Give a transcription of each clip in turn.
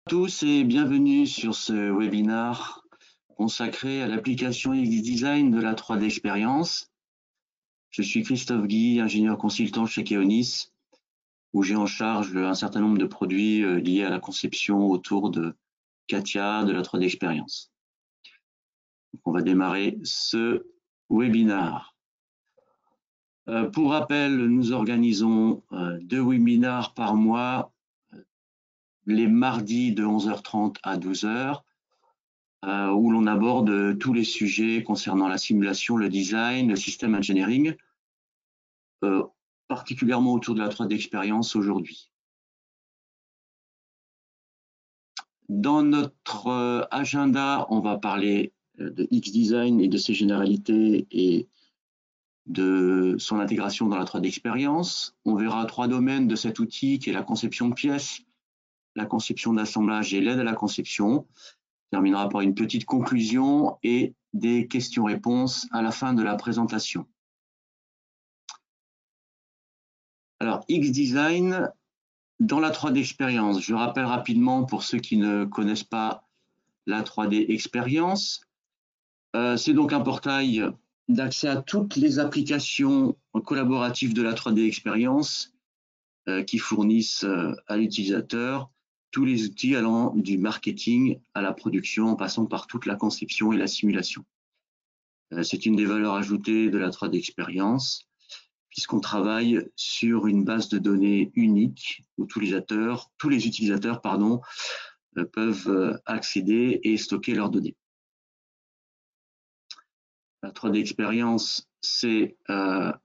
Tous et bienvenue sur ce webinaire consacré à l'application XDesign de la 3D Experience. Je suis Christophe Guy, ingénieur consultant chez Keonis, où j'ai en charge un certain nombre de produits liés à la conception autour de CATIA, de la 3D Experience. On va démarrer ce webinaire. Pour rappel, nous organisons 2 webinaires par mois, les mardis de 11h30 à 12h, où l'on aborde tous les sujets concernant la simulation, le design, le système engineering, particulièrement autour de la 3D Experience aujourd'hui. Dans notre agenda, on va parler de XDesign et de ses généralités et de son intégration dans la 3D Experience. On verra 3 domaines de cet outil qui est la conception de pièces, la conception d'assemblage et l'aide à la conception. On terminera par une petite conclusion et des questions-réponses à la fin de la présentation. Alors, XDesign dans la 3D Experience. Je rappelle rapidement pour ceux qui ne connaissent pas la 3D Experience. C'est donc un portail d'accès à toutes les applications collaboratives de la 3D Experience qui fournissent à l'utilisateur tous les outils allant du marketing à la production en passant par toute la conception et la simulation. C'est une des valeurs ajoutées de la 3D Experience puisqu'on travaille sur une base de données unique où tous les utilisateurs peuvent accéder et stocker leurs données. La 3D Experience, c'est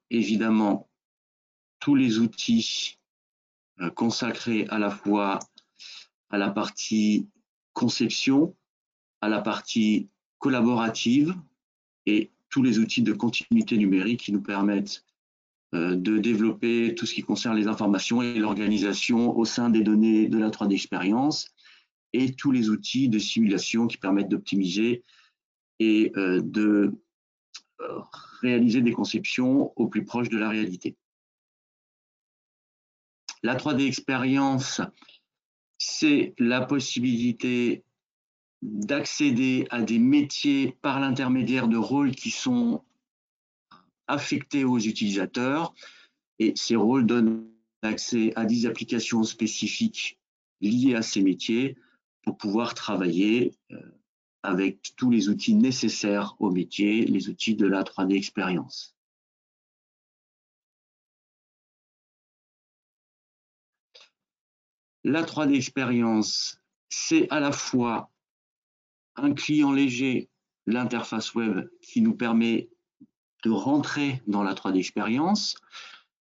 évidemment tous les outils consacrés à la fois à la partie conception, à la partie collaborative et tous les outils de continuité numérique qui nous permettent de développer tout ce qui concerne les informations et l'organisation au sein des données de la 3D Experience et tous les outils de simulation qui permettent d'optimiser et de réaliser des conceptions au plus proche de la réalité. La 3D Experience, c'est la possibilité d'accéder à des métiers par l'intermédiaire de rôles qui sont affectés aux utilisateurs et ces rôles donnent accès à des applications spécifiques liées à ces métiers pour pouvoir travailler avec tous les outils nécessaires au métier, les outils de la 3D Experience. La 3D Experience, c'est à la fois un client léger, l'interface web, qui nous permet de rentrer dans la 3D Experience,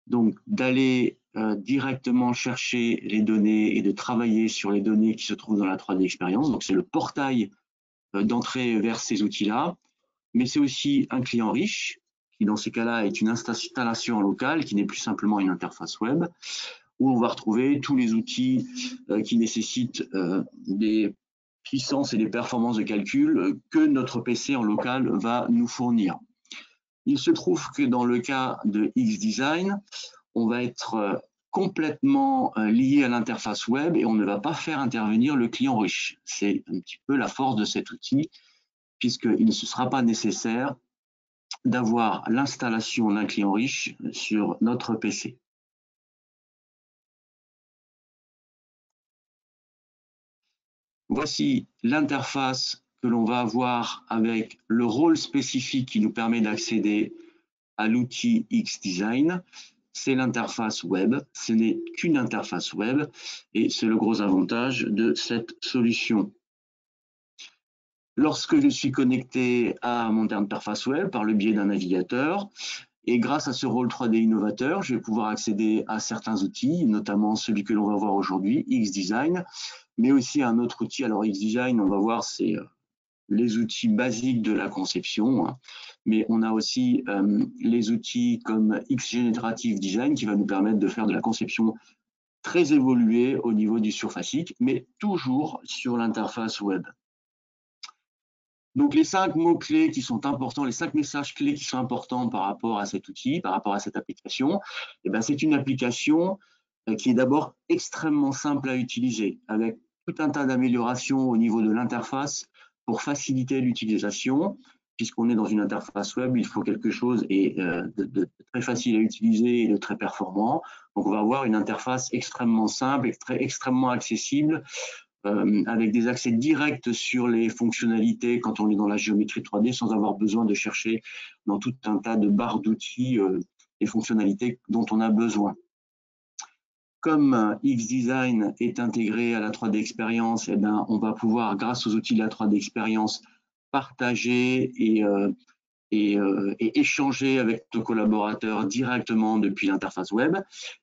donc d'aller directement chercher les données et de travailler sur les données qui se trouvent dans la 3D Experience. Donc c'est le portail d'entrée vers ces outils-là, mais c'est aussi un client riche, qui dans ces cas-là est une installation locale, qui n'est plus simplement une interface web, où on va retrouver tous les outils qui nécessitent des puissances et des performances de calcul que notre PC en local va nous fournir. Il se trouve que dans le cas de XDesign, on va être complètement lié à l'interface web et on ne va pas faire intervenir le client riche. C'est un petit peu la force de cet outil, puisqu'il ne sera pas nécessaire d'avoir l'installation d'un client riche sur notre PC. Voici l'interface que l'on va avoir avec le rôle spécifique qui nous permet d'accéder à l'outil XDesign. C'est l'interface web, ce n'est qu'une interface web et c'est le gros avantage de cette solution. Lorsque je suis connecté à mon interface web par le biais d'un navigateur, et grâce à ce rôle 3D innovateur, je vais pouvoir accéder à certains outils, notamment celui que l'on va voir aujourd'hui, XDesign, mais aussi un autre outil. Alors XDesign, on va voir, c'est les outils basiques de la conception, hein, mais on a aussi les outils comme XGenerative Design qui va nous permettre de faire de la conception très évoluée au niveau du surfacique, mais toujours sur l'interface web. Donc les 5 mots-clés qui sont importants, les 5 messages clés qui sont importants par rapport à cet outil, par rapport à cette application, eh bien, c'est une application qui est d'abord extrêmement simple à utiliser, avec tout un tas d'améliorations au niveau de l'interface pour faciliter l'utilisation. Puisqu'on est dans une interface web, il faut quelque chose de très facile à utiliser et de très performant. Donc, on va avoir une interface extrêmement simple, extrêmement accessible, avec des accès directs sur les fonctionnalités quand on est dans la géométrie 3D, sans avoir besoin de chercher dans tout un tas de barres d'outils les fonctionnalités dont on a besoin. Comme XDesign est intégré à la 3D Experience, eh bien, on va pouvoir, grâce aux outils de la 3D Experience, partager et échanger avec nos collaborateurs directement depuis l'interface web.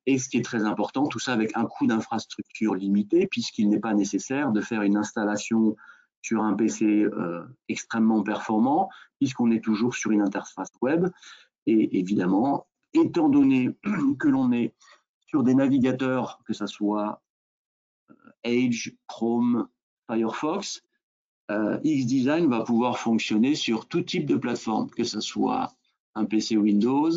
Et ce qui est très important, tout ça avec un coût d'infrastructure limité, puisqu'il n'est pas nécessaire de faire une installation sur un PC extrêmement performant, puisqu'on est toujours sur une interface web. Et évidemment, étant donné que l'on est sur des navigateurs, que ce soit Edge, Chrome, Firefox, XDesign va pouvoir fonctionner sur tout type de plateforme, que ce soit un PC Windows,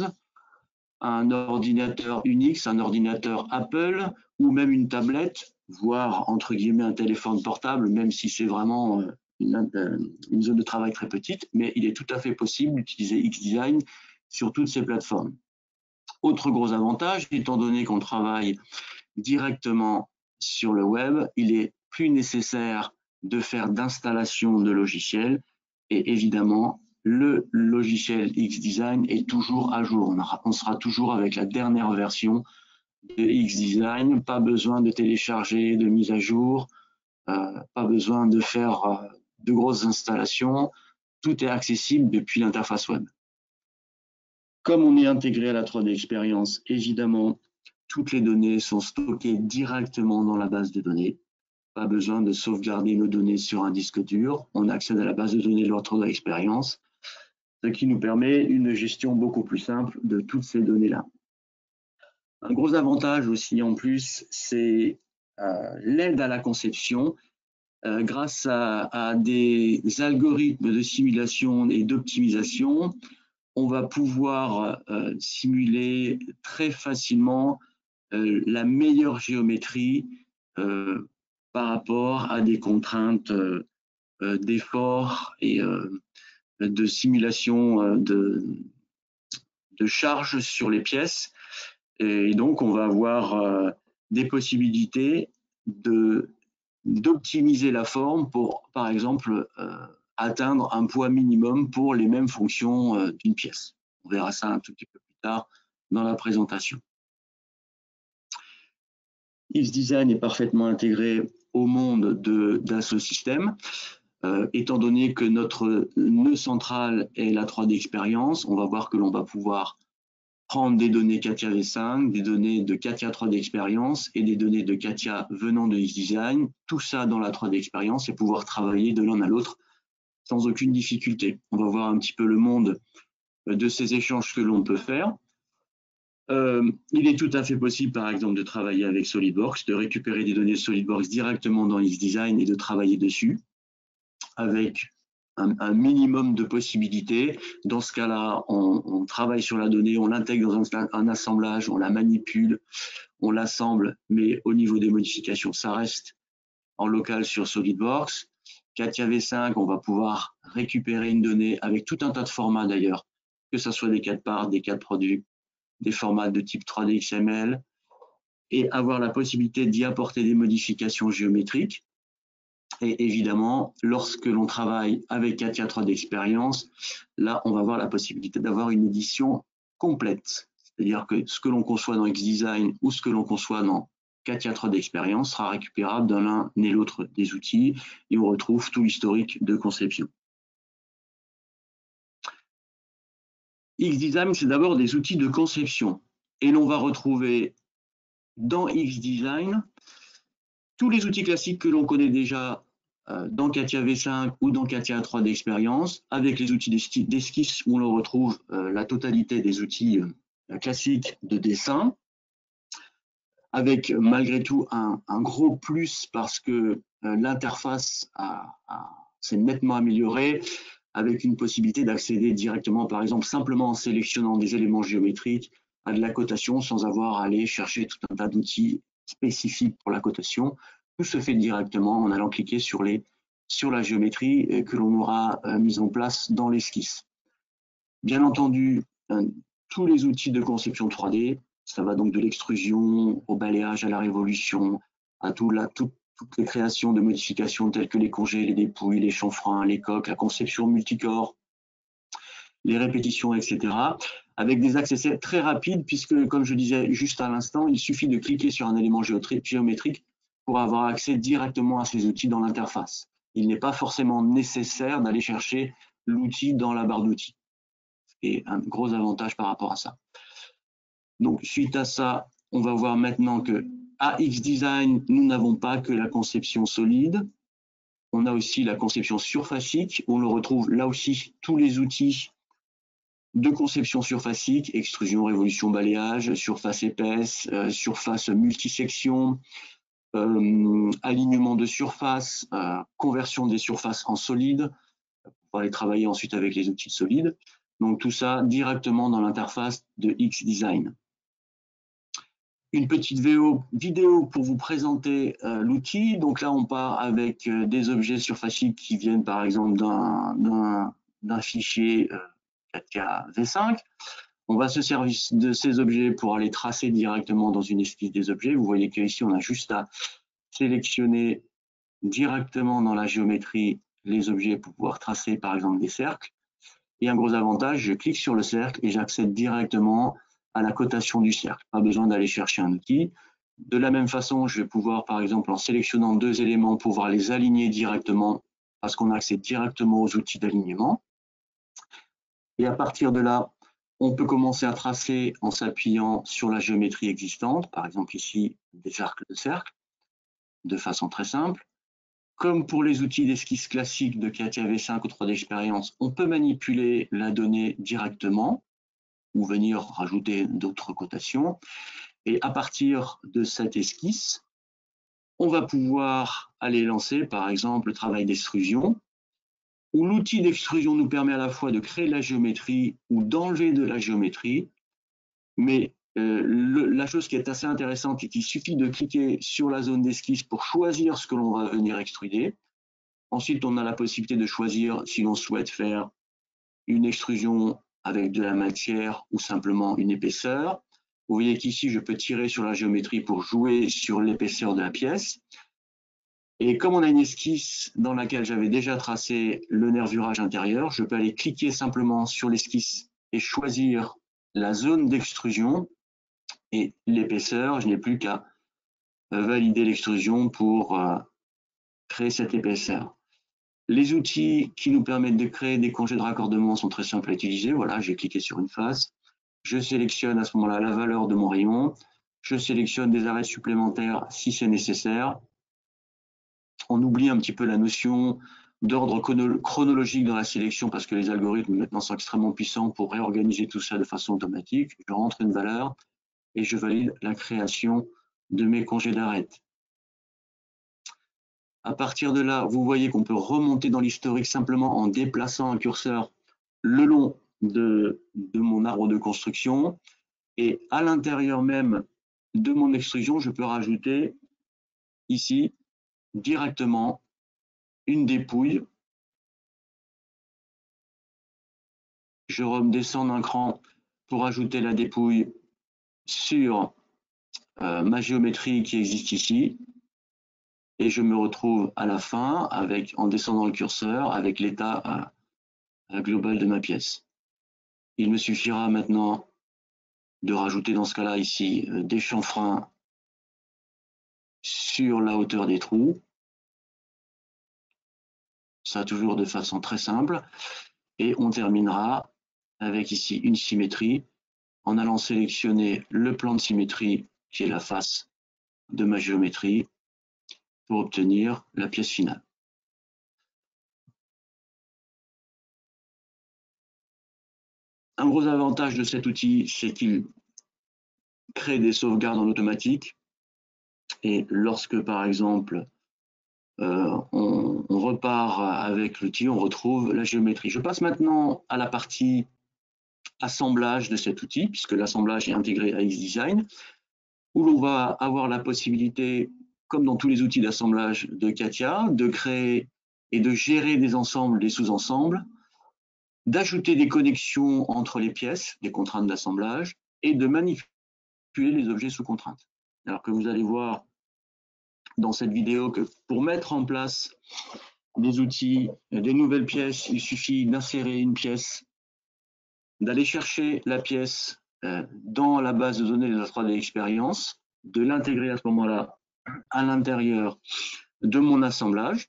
un ordinateur Unix, un ordinateur Apple, ou même une tablette, voire entre guillemets un téléphone portable, même si c'est vraiment une zone de travail très petite, mais il est tout à fait possible d'utiliser XDesign sur toutes ces plateformes. Autre gros avantage, étant donné qu'on travaille directement sur le web, il est plus nécessaire de faire d'installation de logiciels et évidemment le logiciel XDesign est toujours à jour. On sera toujours avec la dernière version de XDesign, pas besoin de télécharger de mise à jour, pas besoin de faire de grosses installations, tout est accessible depuis l'interface web. Comme on est intégré à la 3D Experience, évidemment, toutes les données sont stockées directement dans la base de données. Pas besoin de sauvegarder nos données sur un disque dur. On accède à la base de données de la 3D Experience, ce qui nous permet une gestion beaucoup plus simple de toutes ces données-là. Un gros avantage aussi en plus, c'est l'aide à la conception. Grâce à des algorithmes de simulation et d'optimisation, on va pouvoir simuler très facilement la meilleure géométrie par rapport à des contraintes d'effort et de simulation de charge sur les pièces. Et donc, on va avoir des possibilités d'optimiser la forme pour, par exemple, atteindre un poids minimum pour les mêmes fonctions d'une pièce. On verra ça un tout petit peu plus tard dans la présentation. XDesign est parfaitement intégré au monde d'Asso Systèmes. Étant donné que notre nœud central est la 3D Experience, on va voir que l'on va pouvoir prendre des données CATIA V5, des données de CATIA 3D Experience et des données de CATIA venant de XDesign, tout ça dans la 3D Experience et pouvoir travailler de l'un à l'autre sans aucune difficulté. On va voir un petit peu le monde de ces échanges que l'on peut faire. Il est tout à fait possible, par exemple, de travailler avec SolidWorks, de récupérer des données de SolidWorks directement dans XDesign et de travailler dessus avec un minimum de possibilités. Dans ce cas-là, on travaille sur la donnée, on l'intègre dans un assemblage, on la manipule, on l'assemble, mais au niveau des modifications, ça reste en local sur SolidWorks. CATIA V5, on va pouvoir récupérer une donnée avec tout un tas de formats d'ailleurs, que ce soit des 4 parts, des 4 produits, des formats de type 3D XML, et avoir la possibilité d'y apporter des modifications géométriques. Et évidemment, lorsque l'on travaille avec CATIA 3D Experience, là, on va avoir la possibilité d'avoir une édition complète. C'est-à-dire que ce que l'on conçoit dans XDesign ou ce que l'on conçoit dans CATIA 3D Experience sera récupérable dans l'un et l'autre des outils et on retrouve tout l'historique de conception. XDesign, c'est d'abord des outils de conception et l'on va retrouver dans XDesign tous les outils classiques que l'on connaît déjà dans CATIA V5 ou dans CATIA 3D Experience, avec les outils d'esquisse où l'on retrouve la totalité des outils classiques de dessin, avec malgré tout un gros plus parce que l'interface s'est nettement améliorée, avec une possibilité d'accéder directement, par exemple, simplement en sélectionnant des éléments géométriques à de la cotation sans avoir à aller chercher tout un tas d'outils spécifiques pour la cotation. tout se fait directement en allant cliquer sur la géométrie que l'on aura mise en place dans l'esquisse. Bien entendu, tous les outils de conception 3D, ça va donc de l'extrusion au balayage, à la révolution, à toutes les créations de modifications telles que les congés, les dépouilles, les chanfreins, les coques, la conception multicorps, les répétitions, etc. Avec des accès très rapides puisque, comme je disais juste à l'instant, il suffit de cliquer sur un élément géométrique pour avoir accès directement à ces outils dans l'interface. Il n'est pas forcément nécessaire d'aller chercher l'outil dans la barre d'outils. Et un gros avantage par rapport à ça. Donc, suite à ça, on va voir maintenant que à XDesign, nous n'avons pas que la conception solide, on a aussi la conception surfacique, où on retrouve là aussi tous les outils de conception surfacique, extrusion, révolution, balayage, surface épaisse, surface multisection, alignement de surface, conversion des surfaces en solide, pour aller travailler ensuite avec les outils solides. Donc tout ça directement dans l'interface de XDesign. Une petite vidéo pour vous présenter l'outil. Donc là, on part avec des objets surfaciques qui viennent par exemple d'un fichier 4K V5. On va se servir de ces objets pour aller tracer directement dans une esquisse des objets. Vous voyez qu'ici, on a juste à sélectionner directement dans la géométrie les objets pour pouvoir tracer par exemple des cercles. Et un gros avantage, je clique sur le cercle et j'accède directement à la cotation du cercle. Pas besoin d'aller chercher un outil. De la même façon, je vais pouvoir, par exemple, en sélectionnant deux éléments, pouvoir les aligner directement parce qu'on a accès directement aux outils d'alignement. Et à partir de là, on peut commencer à tracer en s'appuyant sur la géométrie existante, par exemple ici, des arcs de cercle, de façon très simple. Comme pour les outils d'esquisse classiques de CATIA V5 ou 3D Experience, on peut manipuler la donnée directement ou venir rajouter d'autres cotations. Et à partir de cette esquisse, on va pouvoir aller lancer, par exemple, le travail d'extrusion, où l'outil d'extrusion nous permet à la fois de créer de la géométrie ou d'enlever de la géométrie. Mais la chose qui est assez intéressante, c'est qu'il suffit de cliquer sur la zone d'esquisse pour choisir ce que l'on va venir extruder. Ensuite, on a la possibilité de choisir si l'on souhaite faire une extrusion avec de la matière ou simplement une épaisseur. Vous voyez qu'ici, je peux tirer sur la géométrie pour jouer sur l'épaisseur de la pièce. Et comme on a une esquisse dans laquelle j'avais déjà tracé le nervurage intérieur, je peux aller cliquer simplement sur l'esquisse et choisir la zone d'extrusion et l'épaisseur. Je n'ai plus qu'à valider l'extrusion pour créer cette épaisseur. Les outils qui nous permettent de créer des congés de raccordement sont très simples à utiliser. Voilà, j'ai cliqué sur une face. Je sélectionne à ce moment-là la valeur de mon rayon. Je sélectionne des arrêts supplémentaires si c'est nécessaire. On oublie un petit peu la notion d'ordre chronologique dans la sélection parce que les algorithmes maintenant sont extrêmement puissants pour réorganiser tout ça de façon automatique. Je rentre une valeur et je valide la création de mes congés d'arête. À partir de là, vous voyez qu'on peut remonter dans l'historique simplement en déplaçant un curseur le long de mon arbre de construction. Et à l'intérieur même de mon extrusion, je peux rajouter ici directement une dépouille. Je redescends d'un cran pour ajouter la dépouille sur ma géométrie qui existe ici. Et je me retrouve à la fin, en descendant le curseur, avec l'état global de ma pièce. Il me suffira maintenant de rajouter dans ce cas-là ici des chanfreins sur la hauteur des trous. Ça toujours de façon très simple. Et on terminera avec ici une symétrie en allant sélectionner le plan de symétrie qui est la face de ma géométrie pour obtenir la pièce finale. Un gros avantage de cet outil, c'est qu'il crée des sauvegardes en automatique. Et lorsque, par exemple, on repart avec l'outil, on retrouve la géométrie. Je passe maintenant à la partie assemblage de cet outil, puisque l'assemblage est intégré à XDesign, où l'on va avoir la possibilité comme dans tous les outils d'assemblage de CATIA, de créer et de gérer des ensembles, des sous-ensembles, d'ajouter des connexions entre les pièces, des contraintes d'assemblage, et de manipuler les objets sous contrainte. Alors que vous allez voir dans cette vidéo que pour mettre en place des outils, des nouvelles pièces, il suffit d'insérer une pièce, d'aller chercher la pièce dans la base de données de la 3D Experience, de l'intégrer à ce moment-là à l'intérieur de mon assemblage,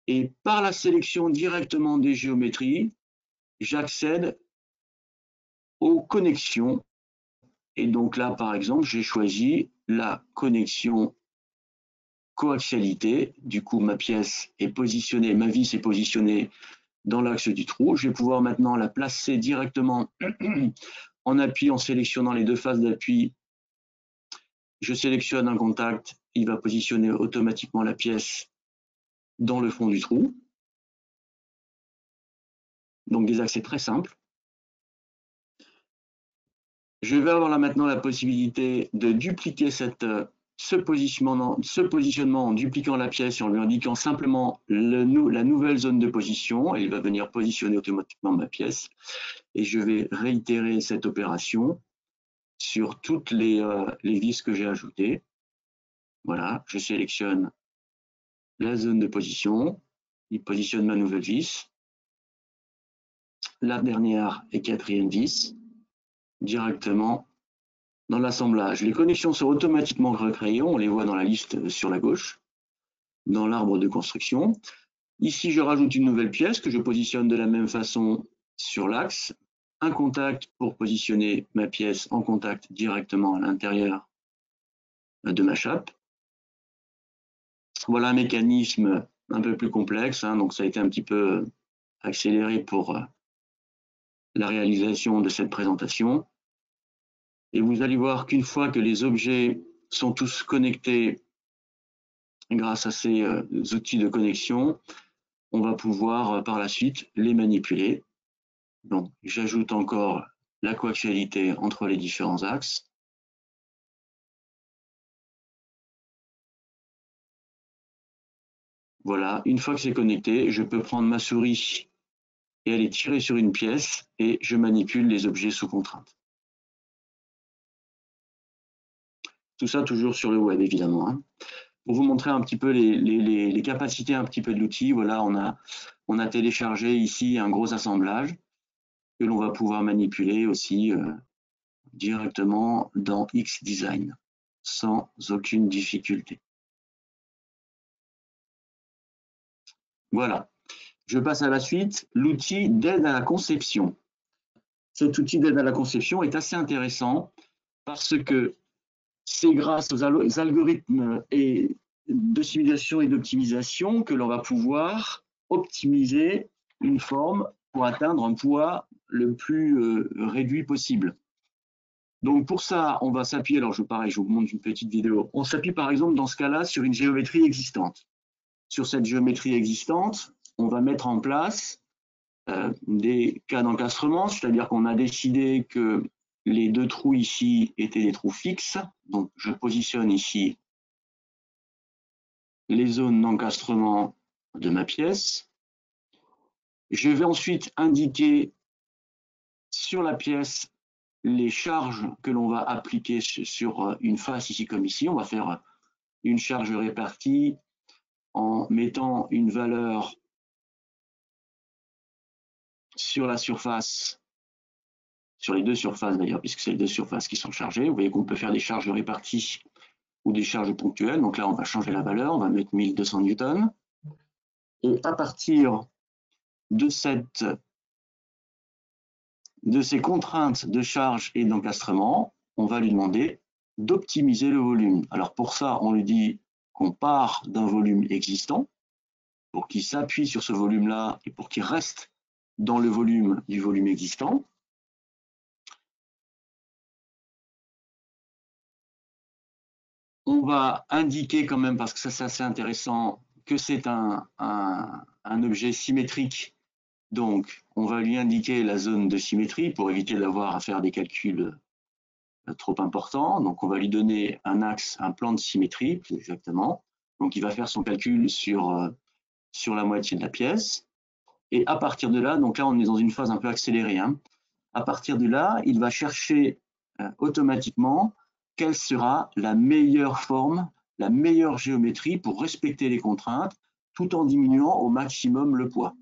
et par la sélection directement des géométries, j'accède aux connexions. Et donc là, par exemple, j'ai choisi la connexion coaxialité. Du coup, ma pièce est positionnée, ma vis est positionnée dans l'axe du trou. Je vais pouvoir maintenant la placer directement en appui, en sélectionnant les deux faces d'appui. Je sélectionne un contact, il va positionner automatiquement la pièce dans le fond du trou. Donc des accès très simples. Je vais avoir là maintenant la possibilité de dupliquer ce positionnement en dupliquant la pièce et en lui indiquant simplement la nouvelle zone de position. Et il va venir positionner automatiquement ma pièce. Et je vais réitérer cette opération sur toutes les vis que j'ai ajoutées. Voilà, je sélectionne la zone de position. Il positionne ma nouvelle vis. La dernière et quatrième vis directement dans l'assemblage. Les connexions sont automatiquement recréées, on les voit dans la liste sur la gauche, dans l'arbre de construction. Ici, je rajoute une nouvelle pièce que je positionne de la même façon sur l'axe. Un contact pour positionner ma pièce en contact directement à l'intérieur de ma chape. Voilà un mécanisme un peu plus complexe, donc ça a été un petit peu accéléré pour la réalisation de cette présentation. Et vous allez voir qu'une fois que les objets sont tous connectés grâce à ces outils de connexion, on va pouvoir par la suite les manipuler. Donc, j'ajoute encore la coaxialité entre les différents axes. Voilà, une fois que c'est connecté, je peux prendre ma souris et aller tirer sur une pièce et je manipule les objets sous contrainte. Tout ça toujours sur le web, évidemment. Pour vous montrer un petit peu les capacités un petit peu de l'outil, voilà, on a téléchargé ici un gros assemblage que l'on va pouvoir manipuler aussi directement dans XDesign, sans aucune difficulté. Voilà, je passe à la suite, l'outil d'aide à la conception. Cet outil d'aide à la conception est assez intéressant parce que c'est grâce aux algorithmes de simulation et d'optimisation que l'on va pouvoir optimiser une forme pour atteindre un poids le plus réduit possible. Donc pour ça, on va s'appuyer, alors je vous montre une petite vidéo, on s'appuie par exemple dans ce cas-là sur une géométrie existante. Sur cette géométrie existante, on va mettre en place des cas d'encastrement, c'est-à-dire qu'on a décidé que les deux trous ici étaient des trous fixes, donc je positionne ici les zones d'encastrement de ma pièce. Je vais ensuite indiquer sur la pièce les charges que l'on va appliquer sur une face ici comme ici. On va faire une charge répartie en mettant une valeur sur la surface, sur les deux surfaces d'ailleurs, puisque c'est les deux surfaces qui sont chargées. Vous voyez qu'on peut faire des charges réparties ou des charges ponctuelles. Donc là, on va changer la valeur, on va mettre 1200 newtons. Et à partir de ces contraintes de charge et d'encastrement, on va lui demander d'optimiser le volume. Alors pour ça, on lui dit qu'on part d'un volume existant, pour qu'il s'appuie sur ce volume-là et pour qu'il reste dans le volume du volume existant. On va indiquer quand même, parce que ça c'est assez intéressant, que c'est un objet symétrique. Donc, on va lui indiquer la zone de symétrie pour éviter d'avoir à faire des calculs trop important. Donc, on va lui donner un axe, un plan de symétrie, plus exactement. Donc, il va faire son calcul sur la moitié de la pièce. Et à partir de là, donc là, on est dans une phase un peu accélérée. Hein. À partir de là, il va chercher automatiquement quelle sera la meilleure forme, la meilleure géométrie pour respecter les contraintes, tout en diminuant au maximum le poids.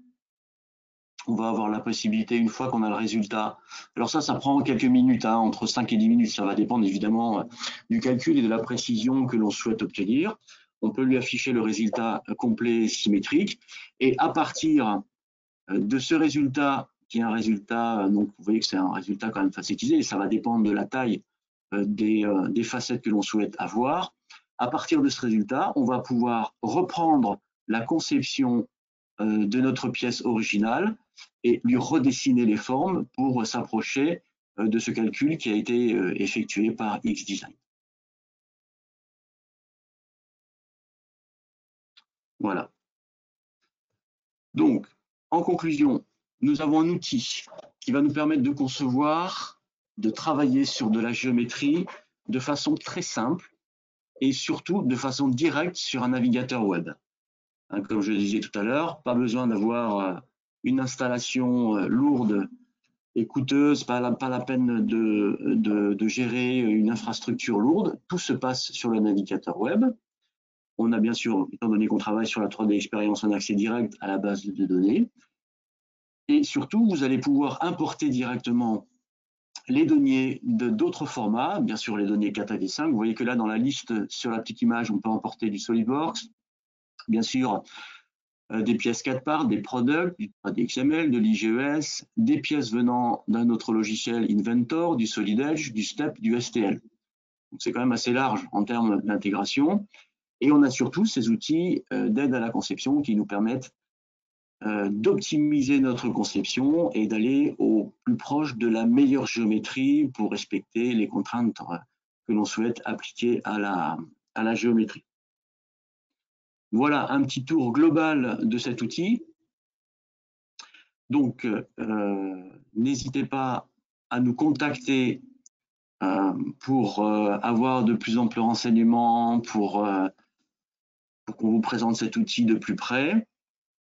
On va avoir la possibilité, une fois qu'on a le résultat, alors ça prend quelques minutes, hein, entre 5 et 10 minutes, ça va dépendre évidemment du calcul et de la précision que l'on souhaite obtenir. On peut lui afficher le résultat complet symétrique, et à partir de ce résultat, qui est un résultat, donc vous voyez que c'est un résultat quand même facettisé, ça va dépendre de la taille des facettes que l'on souhaite avoir. À partir de ce résultat, on va pouvoir reprendre la conception de notre pièce originale et lui redessiner les formes pour s'approcher de ce calcul qui a été effectué par XDesign. Voilà. Donc, en conclusion, nous avons un outil qui va nous permettre de concevoir, de travailler sur de la géométrie de façon très simple et surtout de façon directe sur un navigateur web. Hein, comme je le disais tout à l'heure, pas besoin d'avoir une installation lourde et coûteuse, pas la peine de gérer une infrastructure lourde. Tout se passe sur le navigateur web. On a bien sûr, étant donné qu'on travaille sur la 3D Experience, un accès direct à la base de données. Et surtout, vous allez pouvoir importer directement les données d'autres formats, bien sûr les données 4AV5. Vous voyez que là, dans la liste, sur la petite image, on peut importer du SolidWorks, bien sûr, des pièces 4 parts, des products, du 3D XML, de l'IGES, des pièces venant d'un autre logiciel Inventor, du Solid Edge, du STEP, du STL. Donc c'est quand même assez large en termes d'intégration. Et on a surtout ces outils d'aide à la conception qui nous permettent d'optimiser notre conception et d'aller au plus proche de la meilleure géométrie pour respecter les contraintes que l'on souhaite appliquer à la géométrie. Voilà un petit tour global de cet outil. Donc, n'hésitez pas à nous contacter pour avoir de plus amples renseignements, pour qu'on vous présente cet outil de plus près.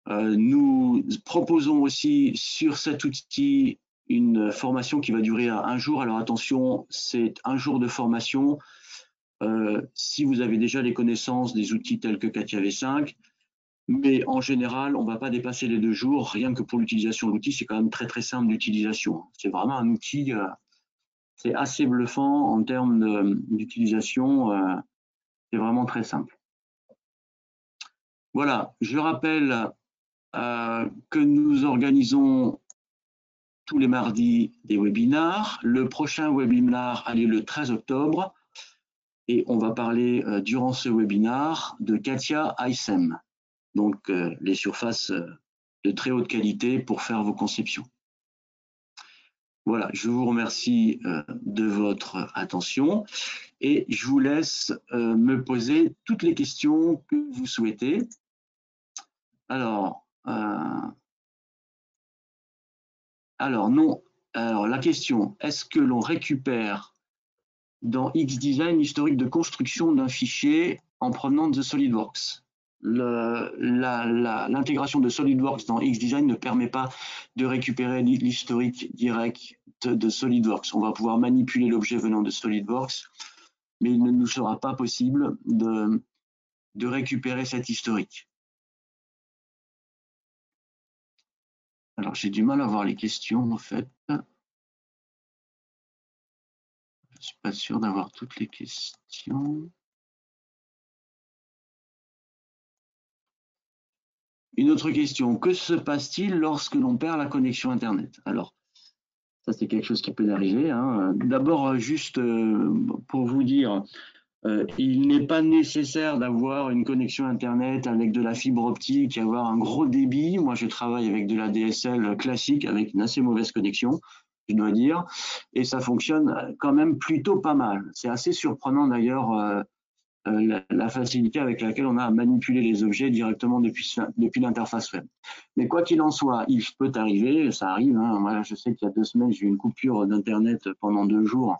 Nous proposons aussi sur cet outil une formation qui va durer 1 jour. Alors attention, c'est 1 jour de formation. Si vous avez déjà les connaissances des outils tels que CATIA V5, mais en général, on ne va pas dépasser les 2 jours. Rien que pour l'utilisation de l'outil, c'est quand même très très simple d'utilisation. C'est vraiment un outil, c'est assez bluffant en termes d'utilisation. C'est vraiment très simple. Voilà, je rappelle que nous organisons tous les mardis des webinars. Le prochain webinar a lieu le 13 octobre et on va parler durant ce webinar de CATIA ISEM, donc les surfaces de très haute qualité pour faire vos conceptions. Voilà, je vous remercie de votre attention et je vous laisse me poser toutes les questions que vous souhaitez. Alors, non. Alors, la question, est-ce que l'on récupère dans XDesign l'historique de construction d'un fichier en provenance de SolidWorks? L'intégration de SolidWorks dans XDesign ne permet pas de récupérer l'historique direct de SolidWorks. On va pouvoir manipuler l'objet venant de SolidWorks, mais il ne nous sera pas possible de récupérer cet historique. Alors, j'ai du mal à voir les questions, en fait. Je ne suis pas sûr d'avoir toutes les questions. Une autre question, que se passe-t-il lorsque l'on perd la connexion Internet? Alors, ça c'est quelque chose qui peut arriver. Hein. D'abord, juste pour vous dire, il n'est pas nécessaire d'avoir une connexion Internet avec de la fibre optique et avoir un gros débit. Moi, je travaille avec de la DSL classique, avec une assez mauvaise connexion, je dois dire, et ça fonctionne quand même plutôt pas mal. C'est assez surprenant d'ailleurs la facilité avec laquelle on a à manipuler les objets directement depuis l'interface web. Mais quoi qu'il en soit, il peut arriver, ça arrive. Hein. Moi, je sais qu'il y a 2 semaines, j'ai eu une coupure d'Internet pendant 2 jours.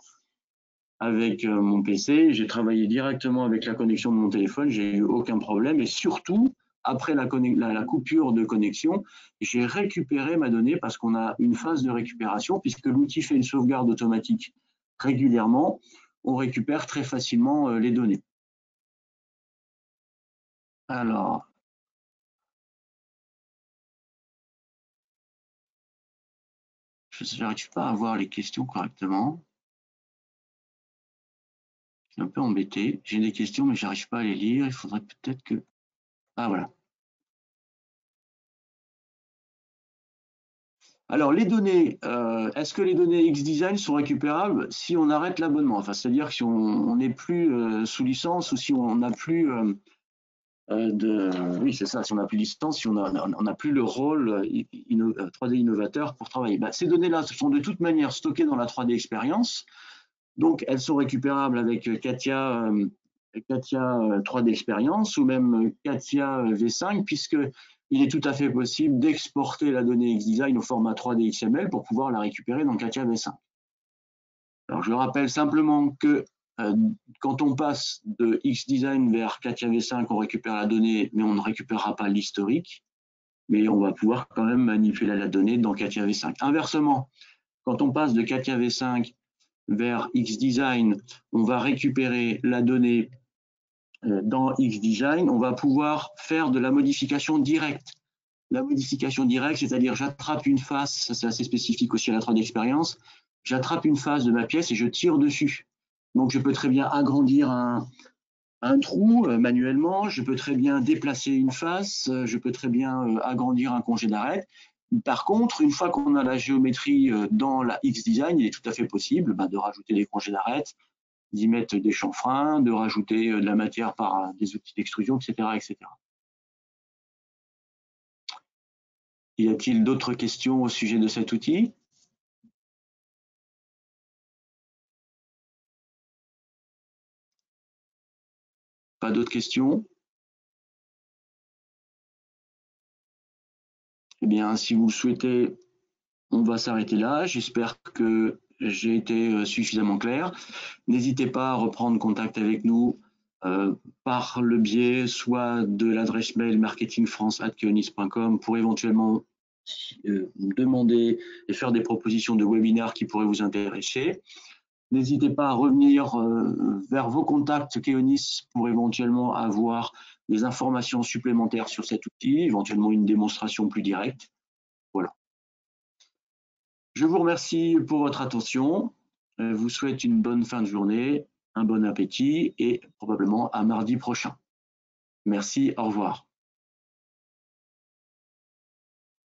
avec mon PC, j'ai travaillé directement avec la connexion de mon téléphone, j'ai eu aucun problème et surtout, après la coupure de connexion, j'ai récupéré ma donnée parce qu'on a une phase de récupération puisque l'outil fait une sauvegarde automatique régulièrement, on récupère très facilement les données. Alors, je n'arrive pas à voir les questions correctement. Je suis un peu embêté. J'ai des questions, mais j'arrive pas à les lire. Il faudrait peut-être que... Ah, voilà. Alors, les données, est-ce que les données XDesign sont récupérables si on arrête l'abonnement? Enfin, c'est-à-dire que si on n'est plus sous licence ou si on n'a plus de... Oui, c'est ça, si on n'a plus de licence, si on n'a plus le rôle 3D innovateur pour travailler. Bah, ces données-là sont de toute manière stockées dans la 3D Experience. Donc, elles sont récupérables avec Katia 3D Experience ou même Katia V5, puisqu'il est tout à fait possible d'exporter la donnée XDesign au format 3D XML pour pouvoir la récupérer dans Katia V5. Alors, je rappelle simplement que quand on passe de XDesign vers Katia V5, on récupère la donnée, mais on ne récupérera pas l'historique, mais on va pouvoir quand même manipuler la donnée dans Katia V5. Inversement, quand on passe de Katia V5 vers XDesign, on va récupérer la donnée dans XDesign, on va pouvoir faire de la modification directe. La modification directe, c'est-à-dire j'attrape une face, c'est assez spécifique aussi à la 3D Experience, j'attrape une face de ma pièce et je tire dessus. Donc je peux très bien agrandir un trou manuellement, je peux très bien déplacer une face, je peux très bien agrandir un congé d'arête. Par contre, une fois qu'on a la géométrie dans la XDesign, il est tout à fait possible de rajouter des congés d'arête, d'y mettre des chanfreins, de rajouter de la matière par des outils d'extrusion, etc., etc. Y a-t-il d'autres questions au sujet de cet outil? Pas d'autres questions? Eh bien, si vous le souhaitez, on va s'arrêter là. J'espère que j'ai été suffisamment clair. N'hésitez pas à reprendre contact avec nous par le biais soit de l'adresse mail marketingfrance@keonis.com pour éventuellement demander et faire des propositions de webinaires qui pourraient vous intéresser. N'hésitez pas à revenir vers vos contacts Keonis pour éventuellement avoir des informations supplémentaires sur cet outil, éventuellement une démonstration plus directe. Voilà. Je vous remercie pour votre attention. Je vous souhaite une bonne fin de journée, un bon appétit et probablement à mardi prochain. Merci, au revoir.